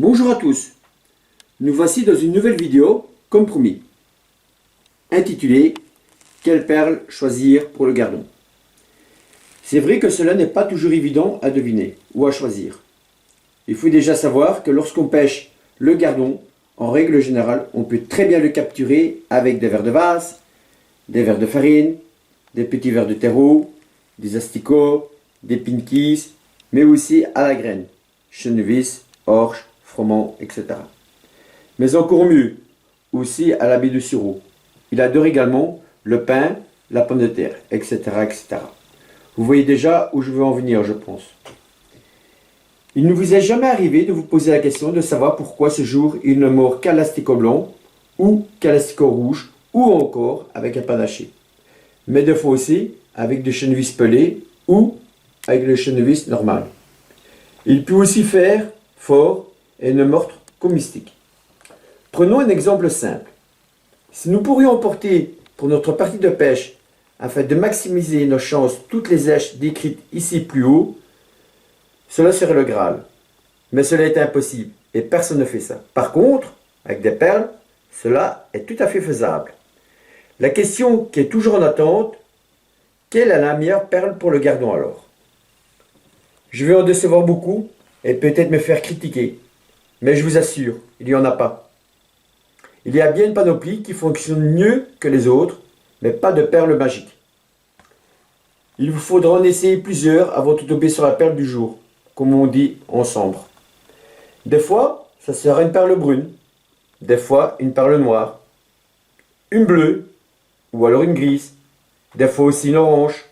Bonjour à tous, nous voici dans une nouvelle vidéo, comme promis, intitulée « Quelle perle choisir pour le gardon ?» C'est vrai que cela n'est pas toujours évident à deviner ou à choisir. Il faut déjà savoir que lorsqu'on pêche le gardon, en règle générale, on peut très bien le capturer avec des vers de vase, des vers de farine, des petits vers de terreau, des asticots, des pinkies, mais aussi à la graine, chenevis, orge, froment, etc. Mais encore mieux, aussi à la baie de sureau. Il adore également le pain, la pomme de terre, etc., etc. Vous voyez déjà où je veux en venir, je pense. Il ne vous est jamais arrivé de vous poser la question de savoir pourquoi ce jour il ne mord qu'à l'asticot blanc, ou qu'à l'asticot rouge, ou encore avec un panaché. Mais des fois aussi avec des chenevis pelés, ou avec le chenevis normal. Il peut aussi faire fort et ne mordre qu'au mystique. Prenons un exemple simple. Si nous pourrions emporter pour notre partie de pêche, afin de maximiser nos chances, toutes les èches décrites ici plus haut, cela serait le Graal. Mais cela est impossible et personne ne fait ça. Par contre, avec des perles, cela est tout à fait faisable. La question qui est toujours en attente, quelle est la meilleure perle pour le gardon alors? Je vais en décevoir beaucoup et peut-être me faire critiquer. Mais je vous assure, il n'y en a pas. Il y a bien une panoplie qui fonctionne mieux que les autres, mais pas de perles magiques. Il vous faudra en essayer plusieurs avant de tomber sur la perle du jour, comme on dit en sambre. Des fois, ça sera une perle brune, des fois une perle noire, une bleue, ou alors une grise, des fois aussi une orange,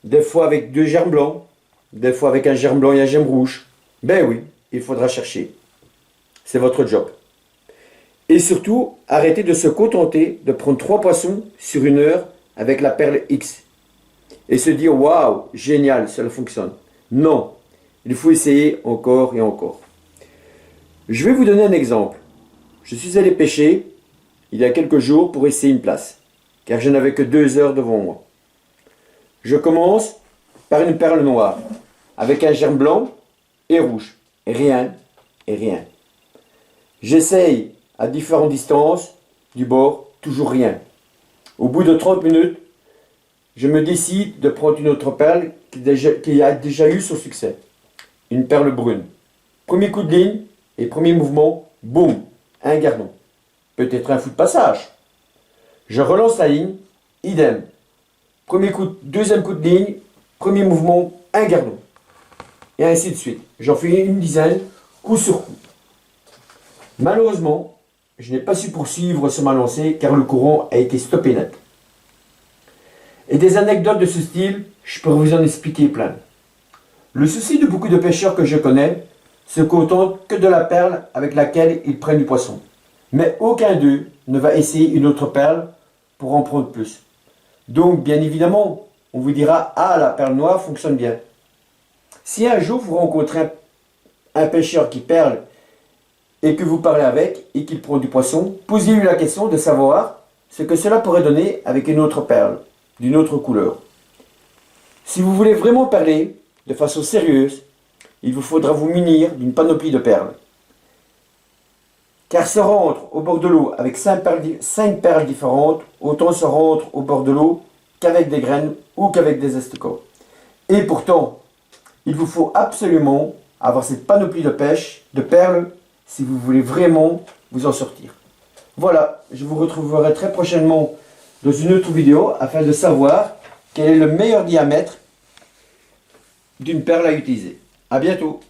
des fois avec deux germes blancs, des fois avec un germe blanc et un germe rouge. Ben oui, il faudra chercher. C'est votre job. Et surtout, arrêtez de se contenter de prendre 3 poissons sur 1 heure avec la perle X. Et se dire, waouh, génial, cela fonctionne. Non, il faut essayer encore et encore. Je vais vous donner un exemple. Je suis allé pêcher il y a quelques jours pour essayer une place, car je n'avais que 2 heures devant moi. Je commence par une perle noire, avec un germe blanc et rouge. Rien et rien. J'essaye à différentes distances du bord, toujours rien. Au bout de 30 minutes, je me décide de prendre une autre perle qui a déjà eu son succès. Une perle brune. Premier coup de ligne et premier mouvement, boum, un gardon. Peut-être un fou de passage. Je relance la ligne, idem. Deuxième coup de ligne, premier mouvement, un gardon. Et ainsi de suite. J'en fais une dizaine, coup sur coup. Malheureusement, je n'ai pas su poursuivre sur ma lancée car le courant a été stoppé net. Et des anecdotes de ce style, je peux vous en expliquer plein. Le souci de beaucoup de pêcheurs que je connais se contentent que de la perle avec laquelle ils prennent du poisson. Mais aucun d'eux ne va essayer une autre perle pour en prendre plus. Donc, bien évidemment, on vous dira « Ah, la perle noire fonctionne bien ». Si un jour vous rencontrez un pêcheur qui perle et que vous parlez avec et qu'il prend du poisson, posez-lui la question de savoir ce que cela pourrait donner avec une autre perle, d'une autre couleur. Si vous voulez vraiment perler de façon sérieuse, il vous faudra vous munir d'une panoplie de perles. Car se rendre au bord de l'eau avec 5 perles différentes, autant se rendre au bord de l'eau qu'avec des graines ou qu'avec des asticots. Et pourtant, il vous faut absolument avoir cette panoplie de pêche, de perles, si vous voulez vraiment vous en sortir. Voilà, je vous retrouverai très prochainement dans une autre vidéo afin de savoir quel est le meilleur diamètre d'une perle à utiliser. A bientôt!